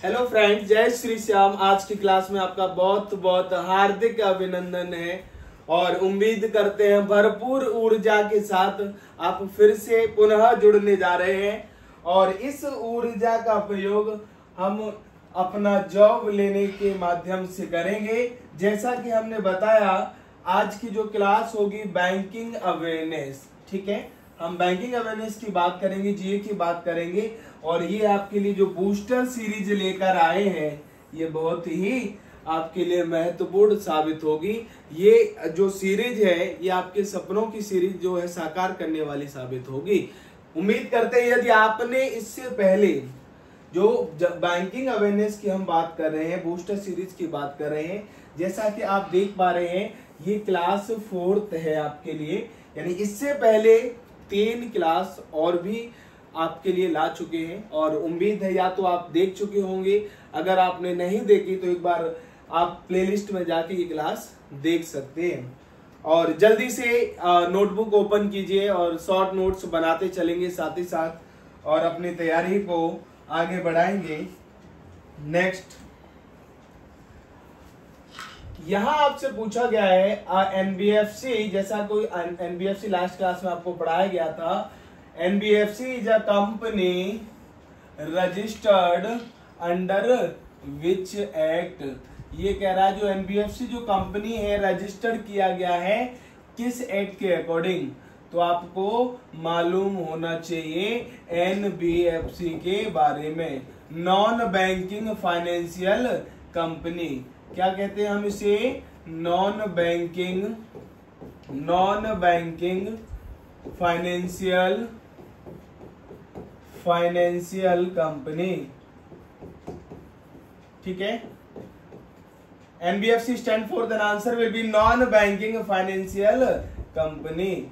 Hello friends, जय श्री श्याम। आज की क्लास में आपका बहुत बहुत हार्दिक अभिनंदन है और उम्मीद करते हैं भरपूर ऊर्जा के साथ आप फिर से पुनः जुड़ने जा रहे हैं और इस ऊर्जा का प्रयोग हम अपना जॉब लेने के माध्यम से करेंगे। जैसा कि हमने बताया, आज की जो क्लास होगी बैंकिंग अवेयरनेस, ठीक है। हम बैंकिंग अवेयरनेस की बात करेंगे, जीए की बात करेंगे और ये आपके लिए जो बूस्टर सीरीज लेकर आए हैं ये बहुत ही आपके लिए महत्वपूर्ण साबित होगी। ये जो सीरीज है ये आपके सपनों की सीरीज जो है साकार करने वाली साबित होगी। उम्मीद करते हैं यदि आपने इससे पहले जो बैंकिंग अवेयरनेस की हम बात कर रहे हैं, बूस्टर सीरीज की बात कर रहे हैं, जैसा कि आप देख पा रहे हैं ये क्लास 4th है आपके लिए, यानी इससे पहले 3 क्लास और भी आपके लिए ला चुके हैं और उम्मीद है या तो आप देख चुके होंगे, अगर आपने नहीं देखी तो एक बार आप प्लेलिस्ट में जाके ये क्लास देख सकते हैं। और जल्दी से नोटबुक ओपन कीजिए और शॉर्ट नोट्स बनाते चलेंगे साथ ही साथ और अपनी तैयारी को आगे बढ़ाएंगे। नेक्स्ट, यहां आपसे पूछा गया है एनबीएफसी, जैसा कोई एनबीएफसी लास्ट क्लास में आपको पढ़ाया गया था। NBFC is a company registered under which act. ये कह रहा है जो एनबीएफसी जो कंपनी है रजिस्टर्ड किया गया है किस एक्ट के अकॉर्डिंग, तो आपको मालूम होना चाहिए एनबीएफसी के बारे में। नॉन बैंकिंग फाइनेंशियल कंपनी, क्या कहते हैं हम इसे? नॉन बैंकिंग फाइनेंशियल कंपनी, ठीक है। NBFC stand for, the answer will B non banking financial company.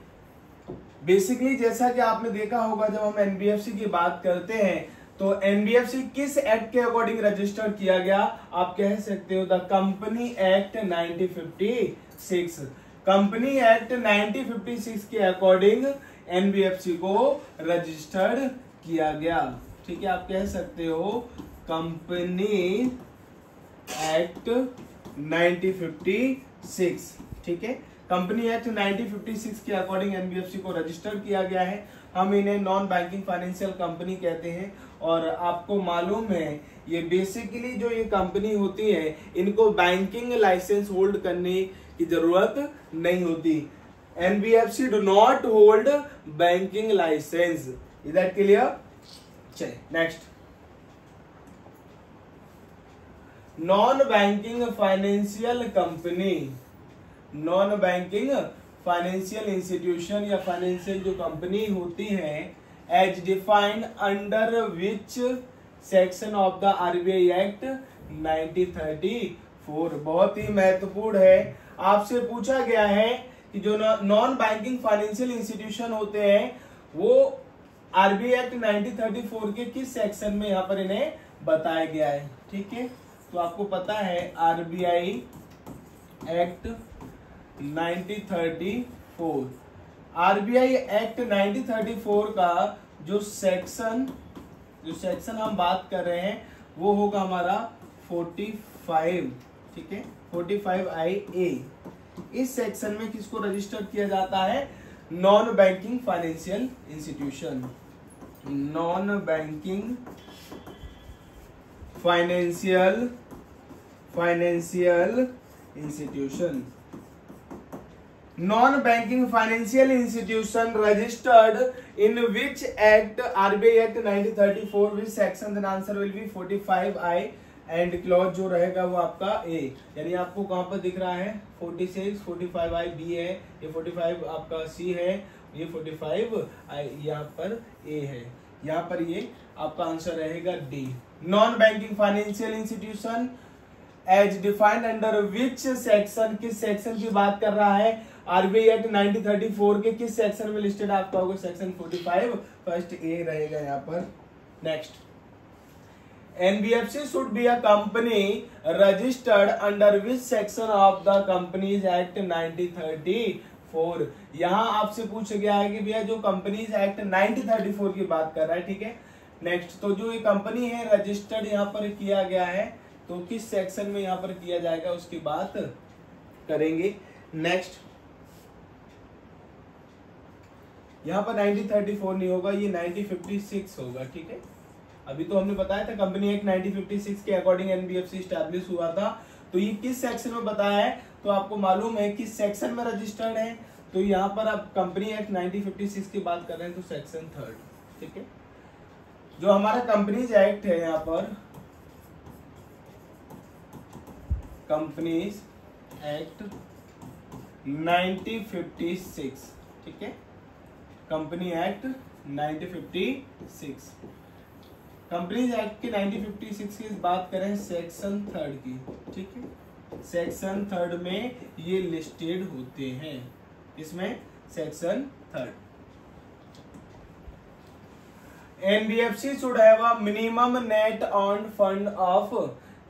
Basically जैसा कि आपने देखा होगा, जब हम एनबीएफसी की बात करते हैं तो एनबीएफसी किस एक्ट के अकॉर्डिंग रजिस्टर किया गया? आप कह सकते हो the company act 1956। Company act 1956 के अकॉर्डिंग एनबीएफसी को रजिस्टर्ड किया गया, ठीक है। आप कह सकते हो कंपनी एक्ट 1956, ठीक है। कंपनी एक्ट 1956 के अकॉर्डिंग एनबीएफसी को रजिस्टर किया गया है। हम इन्हें नॉन बैंकिंग फाइनेंशियल कंपनी कहते हैं और आपको मालूम है ये बेसिकली जो ये कंपनी होती है इनको बैंकिंग लाइसेंस होल्ड करने की जरूरत नहीं होती। NBFC do not hold banking licence. Is that clear? चलिए next, non banking financial company, non banking financial institution या फाइनेंशियल जो कंपनी होती है as defined under which section of the RBI act 1934। बहुत ही महत्वपूर्ण है। आपसे पूछा गया है कि जो नॉन बैंकिंग फाइनेंशियल इंस्टीट्यूशन होते हैं वो आरबीआई एक्ट 1934 के किस सेक्शन में यहाँ पर इन्हें बताया गया है, ठीक है। तो आपको पता है आरबीआई एक्ट 1934, आरबीआई एक्ट 1934 का जो सेक्शन हम बात कर रहे हैं वो होगा हमारा 45, ठीक है, 45IA। इस सेक्शन में किसको रजिस्टर किया जाता है? Non banking financial institution, non banking financial institution. Non banking financial institution registered in which act? RBI act 1934, which section? The answer will B 45I and clause जो रहेगा वो आपका ए, यानी आपको कहां पर दिख रहा है 46, 45I बी है, ये 45 आपका सी है, ये 45 यहाँ पर ए है, यहाँ पर ये आपका आंसर रहेगा D. Non banking financial institution as defined under which section, किस सेक्शन की बात कर रहा है? आरबीआई एक्ट 1934 के किस सेक्शन में लिस्टेड आपका होगा? सेक्शन 45, फर्स्ट ए रहेगा यहाँ पर। Next, NBFC should be a company registered under which section of the companies act 1934। यहाँ आपसे पूछा गया है कि भैया जो कंपनीज एक्ट 1934 की बात कर रहा है, ठीक है, नेक्स्ट, तो जो ये कंपनी है रजिस्टर्ड यहाँ पर किया गया है, तो किस सेक्शन में यहाँ पर किया जाएगा उसकी बात करेंगे। नेक्स्ट, यहाँ पर 1934 नहीं होगा, ये 1956 होगा, ठीक है। अभी तो हमने बताया था कंपनी एक्ट 1956 के अकॉर्डिंग एनबीएफसी एस्टैब्लिश हुआ था। तो ये किस सेक्शन में बताया है, तो आपको मालूम है किस सेक्शन में रजिस्टर्ड है, तो यहाँ पर आप कंपनी एक्ट 1956 की बात कर रहे हैं, तो सेक्शन 3, ठीक है। जो हमारा कंपनीज एक्ट है, यहाँ पर कंपनीज एक्ट 1956, ठीक है, कंपनी एक्ट 1956, कंपनीज एक्ट की 1956 की बात करें सेक्शन 3 की, ठीक है, सेक्शन 3 में ये लिस्टेड होते हैं, इसमें section 3। NBFC should have a minimum net on fund of,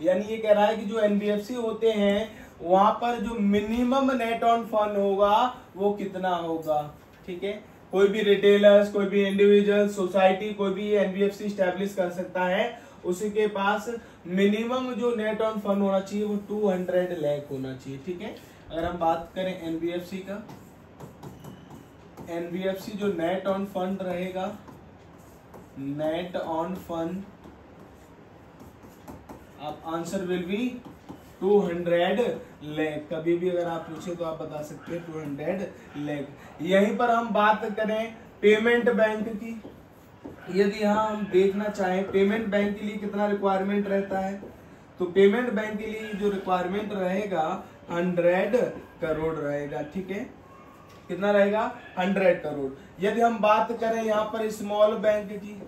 यानी ये कह रहा है कि जो एनबीएफसी होते हैं वहां पर जो मिनिमम नेट ऑन फंड होगा वो कितना होगा, ठीक है। कोई भी रिटेलर्स, कोई भी इंडिविजुअल, सोसाइटी, कोई भी एनबीएफसी स्टैब्लिश कर सकता है, उसी के पास मिनिमम जो नेट ऑन फंड होना चाहिए वो 200 लाख होना चाहिए, ठीक है। अगर हम बात करें एनबीएफसी का, एनबीएफसी जो नेट ऑन फंड रहेगा, नेट ऑन फंड, आप आंसर विल बी 200 लाख। कभी भी अगर आप पूछे तो आप बता सकते हैं 200 लाख। यहीं पर हम बात करें पेमेंट बैंक की, यदि यहाँ हम देखना चाहें पेमेंट बैंक के लिए कितना रिक्वायरमेंट रहता है, तो पेमेंट बैंक के लिए जो रिक्वायरमेंट रहेगा 100 करोड़ रहेगा, ठीक है। कितना रहेगा? 100 करोड़। यदि हम बात करें यहाँ पर स्मॉल बैंक की,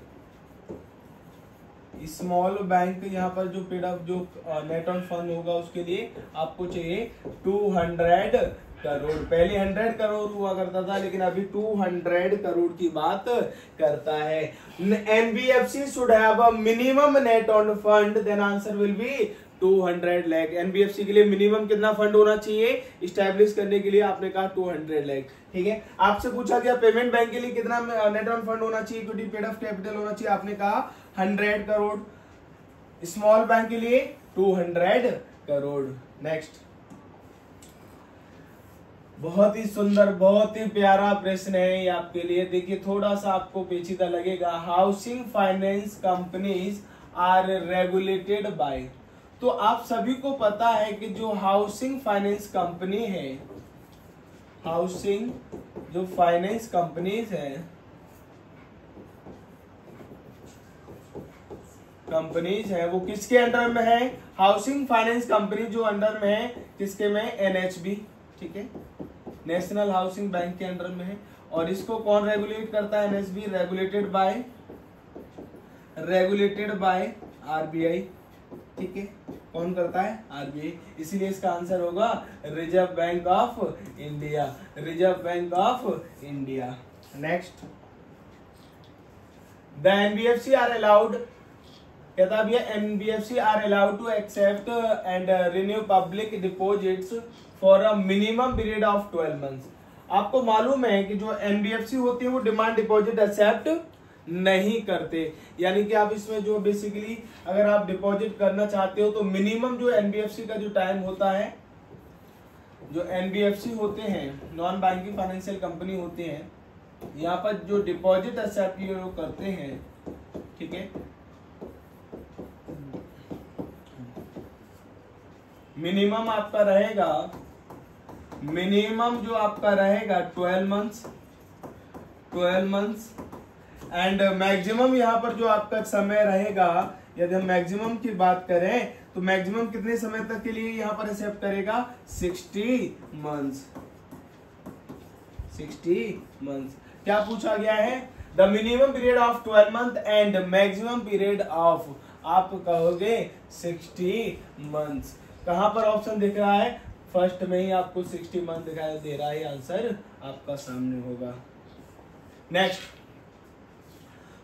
स्मॉल बैंक, यहाँ पर जो जो नेट ऑन फंड होगा उसके लिए आपको चाहिए 200 करोड़। पहले 100 करोड़ हुआ करता था, लेकिन अभी 200 करोड़ की बात करता है। NBFC should have a minimum net on fund, then answer will be 200 lakh. NBFC के लिए मिनिमम कितना फंड होना चाहिए इस्टेब्लिश करने के लिए? आपने कहा 200 लाख, ठीक है। आपसे पूछा गया पेमेंट बैंक के लिए कितना नेट ऑन फंड होना चाहिए, इक्विटी पेड ऑफ कैपिटल होना चाहिए, आपने कहा 100 करोड़। स्मॉल बैंक के लिए 200 करोड़। नेक्स्ट, बहुत ही सुंदर, बहुत ही प्यारा प्रश्न है ये आपके लिए। देखिए थोड़ा सा आपको पेचीदा लगेगा। Housing finance companies are regulated by, तो आप सभी को पता है कि जो हाउसिंग फाइनेंस कंपनी है, हाउसिंग जो फाइनेंस कंपनीज है, कंपनीज है वो किसके अंडर में है? हाउसिंग फाइनेंस कंपनी जो अंडर में है किसके में? एनएचबी, ठीक है, नेशनल हाउसिंग बैंक के अंडर में है। और इसको कौन रेगुलेट करता है? एनएचबी, रेगुलेटेड बाय आरबीआई, ठीक है। कौन करता है? आरबीआई। इसीलिए इसका आंसर होगा reserve bank of India, reserve bank of India. Next, the NBFC are allowed, कहता भैया NBFC are allowed to accept and renew public deposits for a minimum period of 12 months. आपको मालूम है कि जो एनबीएफसी होती है वो डिमांड डिपॉजिट एक्सेप्ट नहीं करते, यानी कि आप इसमें जो बेसिकली अगर आप डिपॉजिट करना चाहते हो तो मिनिमम जो एनबीएफसी का जो टाइम होता है, जो एनबीएफसी होते हैं नॉन बैंकिंग फाइनेंशियल कंपनी होते हैं, यहाँ पर जो डिपॉजिट एक्सेप्ट करते हैं, ठीक है, मिनिमम आपका रहेगा, मिनिमम जो आपका रहेगा 12 मंथ्स एंड मैक्सिमम यहाँ पर जो आपका समय रहेगा, यदि हम मैक्सिमम की बात करें तो मैक्सिमम कितने समय तक के लिए यहाँ पर एक्सेप्ट करेगा? 60 मंथ्स। 60 मंथ्स। क्या पूछा गया है? The minimum period of 12 month and maximum period of, आप कहोगे 60 मंथ्स। कहां पर ऑप्शन दिख रहा है? फर्स्ट में ही आपको 60 मंथ दिखाई दे रहा है, आंसर आपका सामने होगा। नेक्स्ट,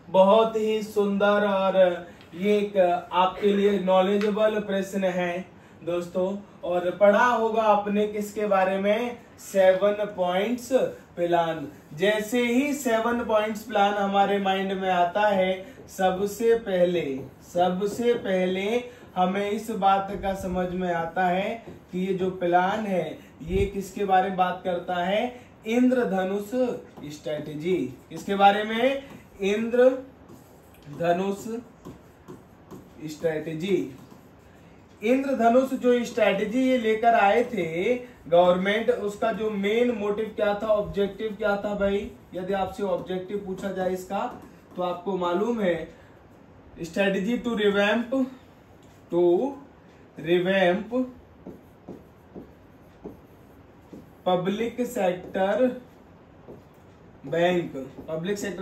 बहुत ही सुंदर और ये एक आपके लिए नॉलेजेबल प्रश्न है दोस्तों, और पढ़ा होगा आपने किसके बारे में? 7 पॉइंट्स प्लान। जैसे ही 7 पॉइंट्स प्लान हमारे माइंड में आता है, सबसे पहले हमें इस बात का समझ में आता है कि ये जो प्लान है ये किसके बारे में बात करता है, इंद्रधनुष स्ट्रेटेजी। किसके बारे में, इंद्रधनुष स्ट्रेटेजी। इंद्रधनुष जो स्ट्रेटेजी ये लेकर आए थे गवर्नमेंट, उसका जो मेन मोटिव क्या था, ऑब्जेक्टिव क्या था भाई? यदि आपसे ऑब्जेक्टिव पूछा जाए इसका तो आपको मालूम है, strategy to revamp public sector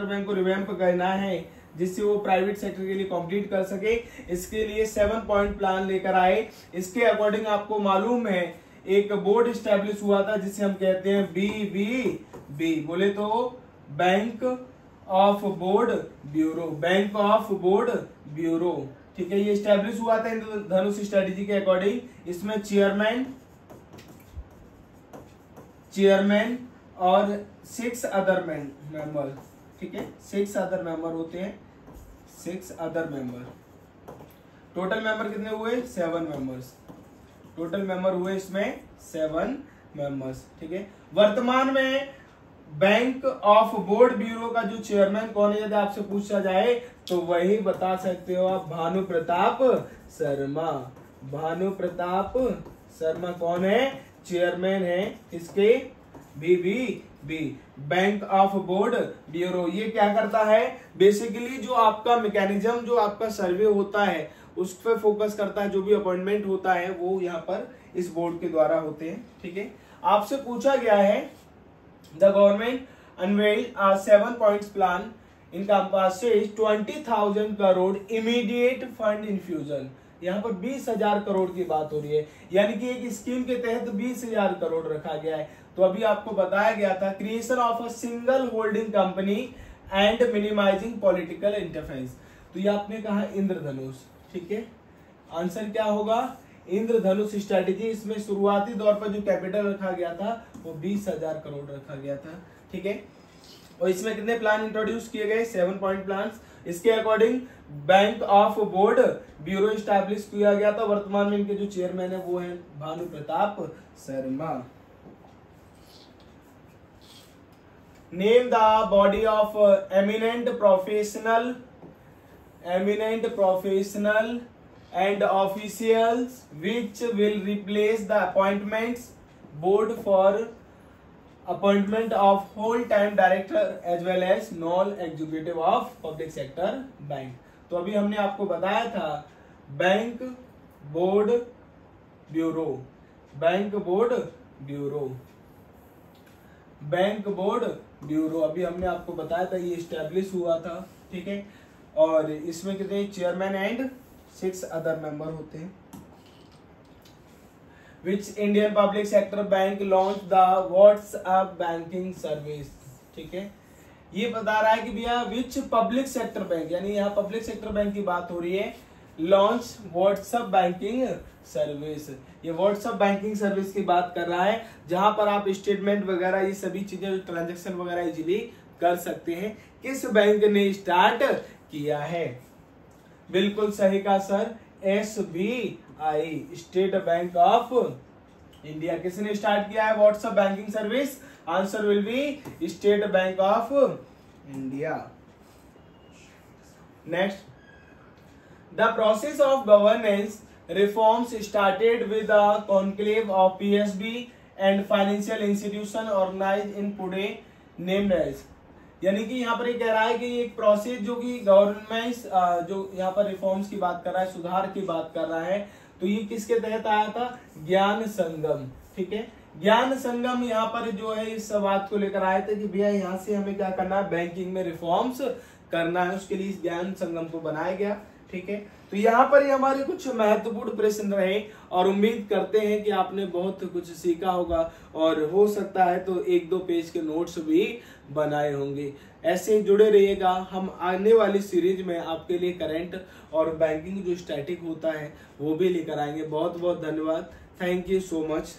bank को रिवैम्प करना है जिससे वो प्राइवेट सेक्टर के लिए कॉम्पीट कर सके। इसके लिए 7 पॉइंट प्लान लेकर आए। इसके अकॉर्डिंग आपको मालूम है एक बोर्ड स्टैब्लिश हुआ था जिसे हम कहते हैं BBB, बोले तो बैंक ऑफ बोर्ड ब्यूरो। ठीक है, ये स्टैब्लिश हुआ था इंद्रधनुष स्ट्रेटेजी के अकॉर्डिंग। इसमें चेयरमैन और 6 अदर मेंबर, ठीक है, 6 अदर मेंबर होते हैं, 6 अदर मेंबर। टोटल मेंबर कितने हुए, 7 मेंबर्स। टोटल मेंबर हुए इसमें 7 मेंबर्स। ठीक है, वर्तमान में बैंक ऑफ बोर्ड ब्यूरो का जो चेयरमैन कौन है, यदि आपसे पूछा जाए तो वही बता सकते हो आप, भानु प्रताप शर्मा कौन है, चेयरमैन है इसके, BBB, bank of board bureau. ये क्या करता है, बेसिकली जो आपका मैकेनिज्म, जो आपका सर्वे होता है उस पर फोकस करता है। जो भी अपॉइंटमेंट होता है वो यहाँ पर इस बोर्ड के द्वारा होते हैं। ठीक है, आपसे पूछा गया है the government unveiled a 7 points plan encompasses 20,000 crore immediate fund infusion. यहाँ पर 20,000 करोड़ की बात हो रही है, यानी कि एक स्कीम के तहत 20,000 करोड़ रखा गया है। तो अभी आपको बताया गया था creation of a single holding company and minimising political interference. तो ये आपने कहा इंद्रधनुष। ठीक है, आंसर क्या होगा, इंद्रधनुष स्ट्रेटेजी। इसमें शुरुआती दौर पर जो कैपिटल रखा गया था वो 20,000 करोड़ रखा गया था। ठीक है, और इसमें कितने प्लान इंट्रोड्यूस किए गए, 7 पॉइंट प्लान। इसके according bank of board bureau establish किया गया था। वर्तमान में इनके जो चेयरमैन है वो है Bhanu Pratap Sharma. Name the body of eminent professional and officials which will replace the appointments board for appointment of whole time director as well as non-executive of public sector bank। तो अभी हमने आपको बताया था बैंक बोर्ड ब्यूरो अभी हमने आपको बताया था, ये स्टैब्लिश हुआ था। ठीक है, और इसमें कितने चेयरमैन एंड 6 अदर मेंबर होते हैं। Which Indian public sector bank launch the WhatsApp banking service. ठीक है, ये बता रहा है कि भैया विच पब्लिक सेक्टर बैंक, यानी यहाँ पब्लिक सेक्टर बैंक की बात हो रही है, लॉन्च व्हाट्सएप बैंकिंग सर्विस। ये व्हाट्सएप बैंकिंग सर्विस की बात कर रहा है, जहां पर आप स्टेटमेंट वगैरह ये सभी चीजें, ट्रांजेक्शन वगैरह इजीली कर सकते हैं। किस बैंक ने स्टार्ट किया है, बिल्कुल सही का sir, SBI, State Bank of India. किसने स्टार्ट किया है WhatsApp banking service, answer will be State Bank of India. Next, the process of governance reforms started with the conclave of PSB and financial institution organised in Pune named as. यानी कि यहाँ पर ये कह रहा है कि ये एक प्रोसेस जो कि गवर्नमेंट जो यहाँ पर रिफॉर्म्स की बात कर रहा है, सुधार की बात कर रहा है, तो ये किसके तहत आया था, ज्ञान संगम। ठीक है, ज्ञान संगम यहाँ पर जो है इस बात को लेकर आए थे कि भैया यहाँ से हमें क्या करना है, बैंकिंग में रिफॉर्म्स करना है, उसके लिए इस ज्ञान संगम को बनाया गया। ठीक है, तो यहाँ पर ये हमारे कुछ महत्वपूर्ण प्रश्न रहे और उम्मीद करते हैं कि आपने बहुत कुछ सीखा होगा और हो सकता है तो 1-2 पेज के नोट्स भी बनाए होंगे। ऐसे ही जुड़े रहिएगा, हम आने वाली सीरीज में आपके लिए करंट और बैंकिंग जो स्टैटिक होता है वो भी लेकर आएंगे। बहुत बहुत धन्यवाद, थैंक यू सो मच।